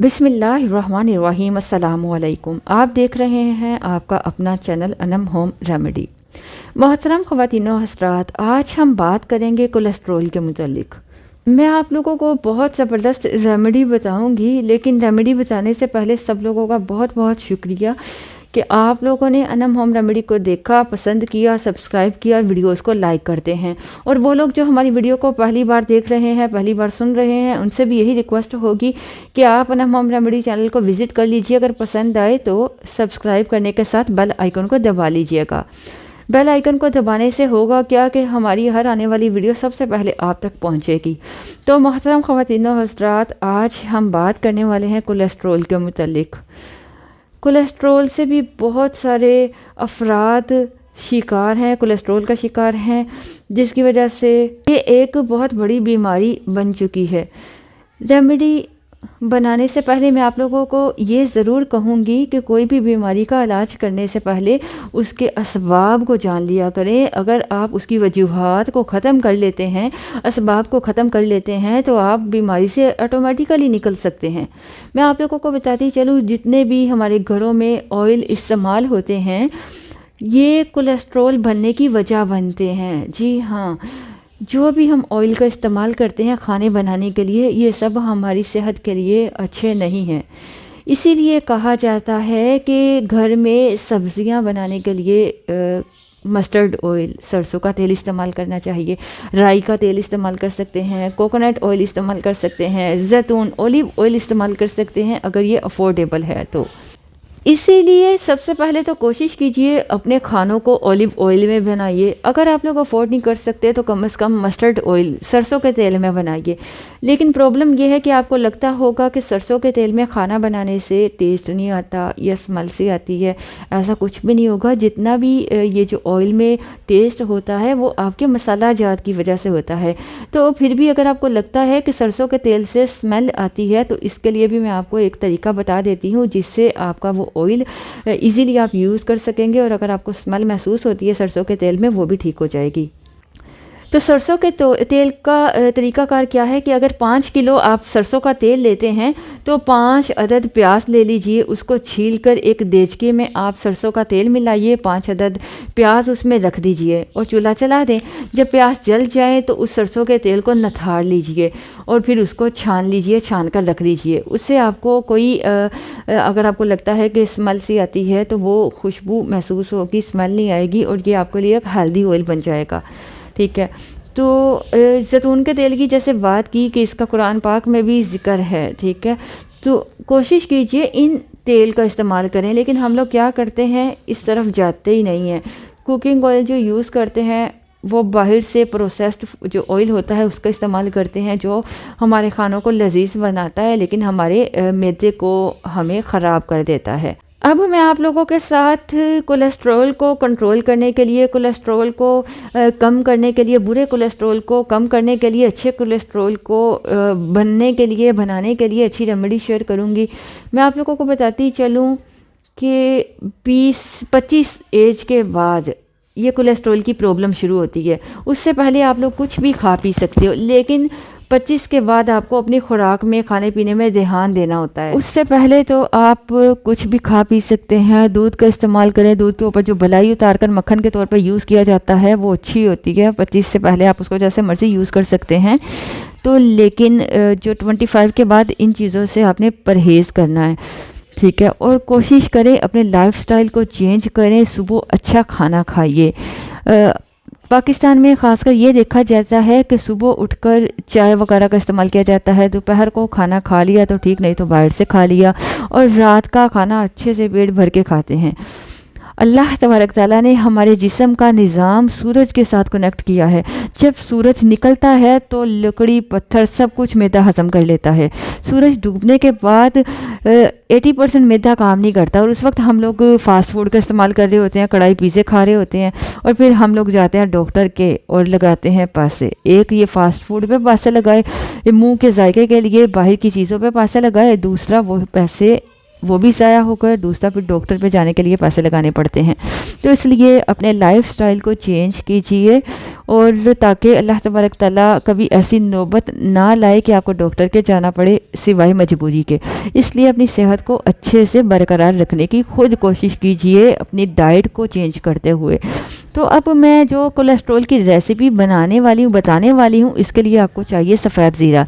बिस्मिल्लाहिर्रहमानिर्रहीम। अस्सलामुअलैकुम। आप देख रहे हैं आपका अपना चैनल अनम होम रेमेडी। मोहतरम ख़वातीन व हज़रात, आज हम बात करेंगे कोलेस्ट्रॉल के मुतालिक। मैं आप लोगों को बहुत ज़बरदस्त रेमेडी बताऊंगी, लेकिन रेमेडी बताने से पहले सब लोगों का बहुत बहुत शुक्रिया कि आप लोगों ने अनम होम रेमेडी को देखा, पसंद किया, सब्सक्राइब किया, वीडियोस को लाइक करते हैं। और वो लोग जो हमारी वीडियो को पहली बार देख रहे हैं, पहली बार सुन रहे हैं, उनसे भी यही रिक्वेस्ट होगी कि आप अनम होम रेमेडी चैनल को विज़िट कर लीजिए। अगर पसंद आए तो सब्सक्राइब करने के साथ बेल आइकन को दबा लीजिएगा। बेल आइकन को दबाने से होगा क्या कि हमारी हर आने वाली वीडियो सबसे पहले आप तक पहुंचेगी। तो मोहतरम ख़वातीन व हज़रात, आज हम बात करने वाले हैं कोलेस्ट्रॉल के मुतालिक। कोलेस्ट्रॉल से भी बहुत सारे अफराद शिकार हैं, कोलेस्ट्रॉल का शिकार हैं, जिसकी वजह से ये एक बहुत बड़ी बीमारी बन चुकी है। रेमेडी बनाने से पहले मैं आप लोगों को ये ज़रूर कहूँगी कि कोई भी बीमारी का इलाज करने से पहले उसके असबाब को जान लिया करें। अगर आप उसकी वजूहात को ख़त्म कर लेते हैं, असबाब को ख़त्म कर लेते हैं, तो आप बीमारी से ऑटोमेटिकली निकल सकते हैं। मैं आप लोगों को बताती चलूँ, जितने भी हमारे घरों में ऑयल इस्तेमाल होते हैं, ये कोलेस्ट्रॉल बनने की वजह बनते हैं। जी हाँ, जो भी हम ऑयल का इस्तेमाल करते हैं खाने बनाने के लिए, ये सब हमारी सेहत के लिए अच्छे नहीं हैं। इसीलिए कहा जाता है कि घर में सब्ज़ियां बनाने के लिए मस्टर्ड ऑयल, सरसों का तेल इस्तेमाल करना चाहिए। राई का तेल इस्तेमाल कर सकते हैं, कोकोनट ऑयल इस्तेमाल कर सकते हैं, जैतून ऑलिव ऑयल इस्तेमाल कर सकते हैं, अगर ये अफोर्डेबल है तो। इसीलिए सबसे पहले तो कोशिश कीजिए अपने खानों को ऑलिव ऑयल में बनाइए। अगर आप लोग अफोर्ड नहीं कर सकते तो कम से कम मस्टर्ड ऑयल, सरसों के तेल में बनाइए। लेकिन प्रॉब्लम यह है कि आपको लगता होगा कि सरसों के तेल में खाना बनाने से टेस्ट नहीं आता या स्मेल सी आती है। ऐसा कुछ भी नहीं होगा। जितना भी ये जो ऑयल में टेस्ट होता है वो आपके मसाला जात की वजह से होता है। तो फिर भी अगर आपको लगता है कि सरसों के तेल से स्मेल आती है, तो इसके लिए भी मैं आपको एक तरीका बता देती हूँ, जिससे आपका वो ऑयल इजीली आप यूज़ कर सकेंगे। और अगर आपको स्मेल महसूस होती है सरसों के तेल में, वो भी ठीक हो जाएगी। तो सरसों के तेल का तरीकाकार क्या है कि अगर 5 किलो आप सरसों का तेल लेते हैं तो 5 अदद प्याज ले लीजिए। उसको छीलकर एक देचके में आप सरसों का तेल मिलाइए, 5 अदद प्याज उसमें रख दीजिए और चूल्हा चला दें। जब प्याज जल जाए तो उस सरसों के तेल को नथाड़ लीजिए और फिर उसको छान लीजिए, छान कर रख दीजिए। उससे आपको कोई अगर आपको लगता है कि स्मेल सी आती है तो वो खुशबू महसूस होगी, स्मेल नहीं आएगी और ये आपके लिए एक हेल्दी ऑयल बन जाएगा। ठीक है। तो जैतून के तेल की जैसे बात की कि इसका कुरान पाक में भी जिक्र है, ठीक है, तो कोशिश कीजिए इन तेल का इस्तेमाल करें। लेकिन हम लोग क्या करते हैं, इस तरफ जाते ही नहीं हैं। कुकिंग ऑयल जो यूज़ करते हैं वो बाहर से प्रोसेस्ड जो ऑयल होता है उसका इस्तेमाल करते हैं, जो हमारे खानों को लजीज बनाता है लेकिन हमारे मैदे को हमें ख़राब कर देता है। अब मैं आप लोगों के साथ कोलेस्ट्रॉल को कंट्रोल करने के लिए, कोलेस्ट्रॉल को कम करने के लिए, बुरे कोलेस्ट्रॉल को कम करने के लिए, अच्छे कोलेस्ट्रॉल को बनाने के लिए अच्छी रेमेडी शेयर करूंगी। मैं आप लोगों को बताती चलूं कि 20-25 एज के बाद ये कोलेस्ट्रॉल की प्रॉब्लम शुरू होती है। उससे पहले आप लोग कुछ भी खा पी सकते हो, लेकिन 25 के बाद आपको अपनी खुराक में, खाने पीने में ध्यान देना होता है। उससे पहले तो आप कुछ भी खा पी सकते हैं। दूध का इस्तेमाल करें। दूध के ऊपर जो मलाई उतार कर मक्खन के तौर पर यूज़ किया जाता है वो अच्छी होती है। 25 से पहले आप उसको जैसे मर्ज़ी यूज़ कर सकते हैं। तो लेकिन जो 25 के बाद इन चीज़ों से आपने परहेज़ करना है, ठीक है। और कोशिश करें अपने लाइफस्टाइल को चेंज करें। सुबह अच्छा खाना खाइए। पाकिस्तान में ख़ासकर ये देखा जाता है कि सुबह उठकर चाय वगैरह का इस्तेमाल किया जाता है। दोपहर को खाना खा लिया तो ठीक, नहीं तो बाहर से खा लिया, और रात का खाना अच्छे से पेट भर के खाते हैं। अल्लाह तबारक ताला ने हमारे जिस्म का निज़ाम सूरज के साथ कनेक्ट किया है। जब सूरज निकलता है तो लकड़ी, पत्थर सब कुछ मैदा हज़म कर लेता है। सूरज डूबने के बाद 80% मैदा काम नहीं करता और उस वक्त हम लोग फ़ास्ट फूड का इस्तेमाल कर रहे होते हैं, कढ़ाई पिज़्ज़े खा रहे होते हैं, और फिर हम लोग जाते हैं डॉक्टर के और लगाते हैं पैसे। एक ये फ़ास्ट फूड पे पैसे लगाए, मुँह के जायके के लिए बाहर की चीज़ों पे पैसे लगाए, दूसरा वो पैसे वो भी ज़ाया होकर, दूसरा फिर डॉक्टर पे जाने के लिए पैसे लगाने पड़ते हैं। तो इसलिए अपने लाइफस्टाइल को चेंज कीजिए, और ताकि अल्लाह तबारक ताला कभी ऐसी नौबत ना लाए कि आपको डॉक्टर के जाना पड़े सिवाय मजबूरी के। इसलिए अपनी सेहत को अच्छे से बरकरार रखने की खुद कोशिश कीजिए अपनी डाइट को चेंज करते हुए। तो अब मैं जो कोलेस्ट्रॉल की रेसिपी बताने वाली हूँ, इसके लिए आपको चाहिए सफ़ेद ज़ीरा।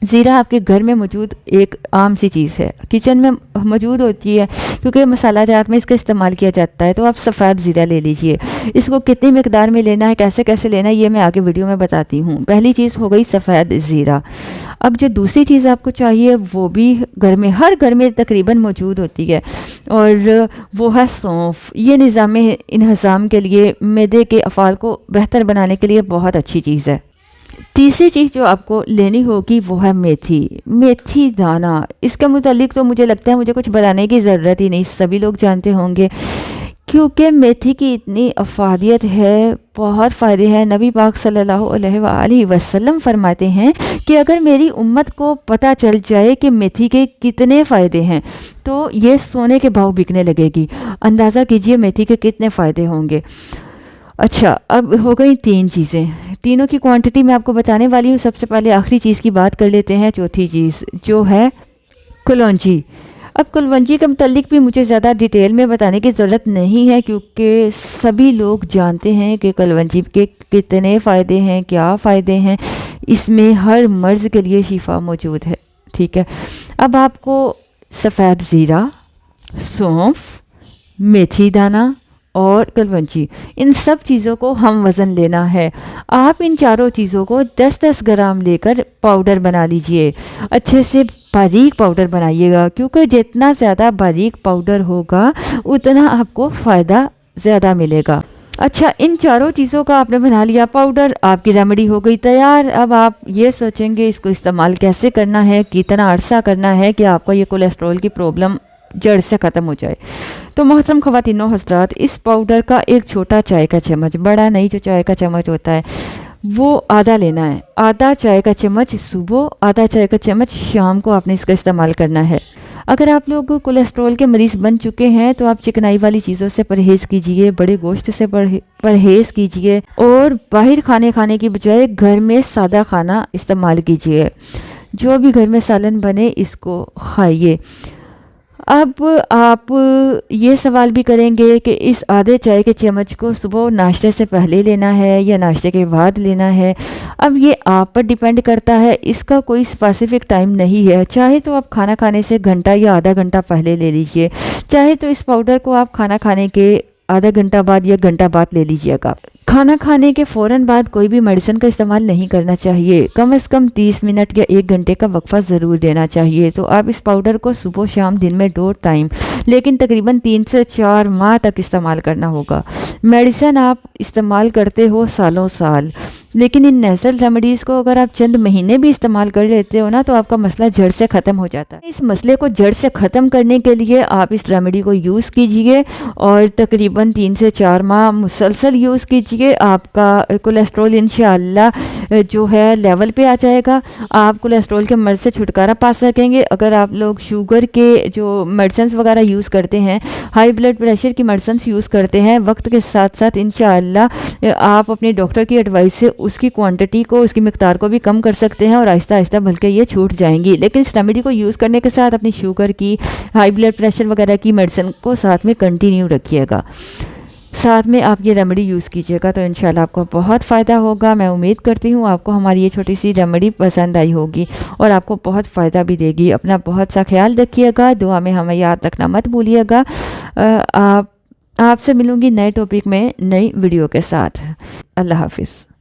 ज़ीरा आपके घर में मौजूद एक आम सी चीज़ है, किचन में मौजूद होती है, क्योंकि मसाला जात में इसका इस्तेमाल किया जाता है। तो आप सफ़ेद ज़ीरा ले लीजिए। इसको कितनी मिकदार में लेना है, कैसे कैसे लेना है, ये मैं आगे वीडियो में बताती हूँ। पहली चीज़ हो गई सफ़ेद ज़ीरा। अब जो दूसरी चीज़ आपको चाहिए वो भी हर घर में तकरीबन मौजूद होती है, और वो है सौंफ। ये निज़ाम इंहज़ाम के लिए, मैदे के अफ़ाल को बेहतर बनाने के लिए बहुत अच्छी चीज़ है। तीसरी चीज़ जो आपको लेनी होगी वो है मेथी दाना। इसके मुतालिक तो मुझे लगता है मुझे कुछ बताने की ज़रूरत ही नहीं, सभी लोग जानते होंगे, क्योंकि मेथी की इतनी अफादियत है, बहुत फ़ायदे हैं। नबी पाक सल्लल्लाहु अलैहि वसल्लम फरमाते हैं कि अगर मेरी उम्मत को पता चल जाए कि मेथी के कितने फ़ायदे हैं तो ये सोने के भाव बिकने लगेगी। अंदाज़ा कीजिए मेथी के कितने फ़ायदे होंगे। अच्छा, अब हो गई तीन चीज़ें, तीनों की क्वांटिटी मैं आपको बताने वाली हूँ। सबसे पहले आखिरी चीज़ की बात कर लेते हैं, चौथी चीज़ जो है कलौंजी। अब कलौंजी के मुतालिक भी मुझे ज़्यादा डिटेल में बताने की ज़रूरत नहीं है, क्योंकि सभी लोग जानते हैं कि कलौंजी के कितने फ़ायदे हैं, क्या फ़ायदे हैं। इसमें हर मर्ज़ के लिए शिफा मौजूद है। ठीक है, अब आपको सफ़ेद ज़ीरा, सौंफ, मेथी दाना और कलवंजी, इन सब चीज़ों को हम वज़न लेना है। आप इन चारों चीज़ों को 10-10 ग्राम लेकर पाउडर बना लीजिए। अच्छे से बारीक पाउडर बनाइएगा, क्योंकि जितना ज़्यादा बारीक पाउडर होगा उतना आपको फ़ायदा ज़्यादा मिलेगा। अच्छा, इन चारों चीज़ों का आपने बना लिया पाउडर, आपकी रेमेडी हो गई तैयार। अब आप ये सोचेंगे इसको इस्तेमाल कैसे करना है, कितना अरसा करना है कि आपका ये कोलेस्ट्रॉल की प्रॉब्लम जड़ से ख़त्म हो जाए। तो मोहतरम ख़वातीनो हज़रात, इस पाउडर का एक छोटा चाय का चम्मच, बड़ा नहीं, जो चाय का चम्मच होता है वो आधा लेना है। आधा चाय का चम्मच सुबह, आधा चाय का चम्मच शाम को आपने इसका इस्तेमाल करना है। अगर आप लोग कोलेस्ट्रॉल के मरीज़ बन चुके हैं तो आप चिकनाई वाली चीज़ों से परहेज़ कीजिए, बड़े गोश्त से परहेज़ कीजिए, और बाहर खाने की बजाय घर में सादा खाना इस्तेमाल कीजिए। जो भी घर में सालन बने इसको खाइए। अब आप ये सवाल भी करेंगे कि इस आधे चाय के चम्मच को सुबह नाश्ते से पहले लेना है या नाश्ते के बाद लेना है। अब ये आप पर डिपेंड करता है, इसका कोई स्पेसिफिक टाइम नहीं है। चाहे तो आप खाना खाने से घंटा या आधा घंटा पहले ले लीजिए, चाहे तो इस पाउडर को आप खाना खाने के आधा घंटा बाद या घंटा बाद ले लीजिएगा। खाना खाने के फ़ौरन बाद कोई भी मेडिसिन का इस्तेमाल नहीं करना चाहिए। कम से कम 30 मिनट या 1 घंटे का वक्फा ज़रूर देना चाहिए। तो आप इस पाउडर को सुबह शाम दिन में 2 टाइम, लेकिन तकरीबन 3 से 4 माह तक इस्तेमाल करना होगा। मेडिसिन आप इस्तेमाल करते हो सालों साल, लेकिन इन नेचुरल रेमेडीज़ को अगर आप चंद महीने भी इस्तेमाल कर लेते हो ना, तो आपका मसला जड़ से ख़त्म हो जाता है। इस मसले को जड़ से ख़त्म करने के लिए आप इस रेमेडी को यूज़ कीजिए और तकरीबन 3 से 4 माह मुसलसल यूज़ कीजिए। आपका कोलेस्ट्रॉल इंशाअल्लाह जो है लेवल पे आ जाएगा। आप कोलेस्ट्रॉल के मर्ज़ से छुटकारा पा सकेंगे। अगर आप लोग शुगर के जो मेडिसिन वगैरह यूज़ करते हैं, हाई ब्लड प्रेशर की मेडिसिन यूज़ करते हैं, वक्त के साथ साथ इंशाअल्लाह आप अपने डॉक्टर की एडवाइस से उसकी क्वांटिटी को, उसकी मिकदार को भी कम कर सकते हैं और आहिस्ता आहिस्ता बल्कि ये छूट जाएंगी। लेकिन इस रेमेडी को यूज़ करने के साथ अपनी शुगर की, हाई ब्लड प्रेशर वगैरह की मेडिसिन को साथ में कंटिन्यू रखिएगा। साथ में आप ये रेमेडी यूज़ कीजिएगा तो इंशाल्लाह आपको बहुत फ़ायदा होगा। मैं उम्मीद करती हूँ आपको हमारी ये छोटी सी रेमेडी पसंद आई होगी और आपको बहुत फ़ायदा भी देगी। अपना बहुत सा ख्याल रखिएगा, दुआ में हमें याद रखना मत भूलिएगा। आपसे मिलूँगी नए टॉपिक में नई वीडियो के साथ। अल्लाह हाफिज़।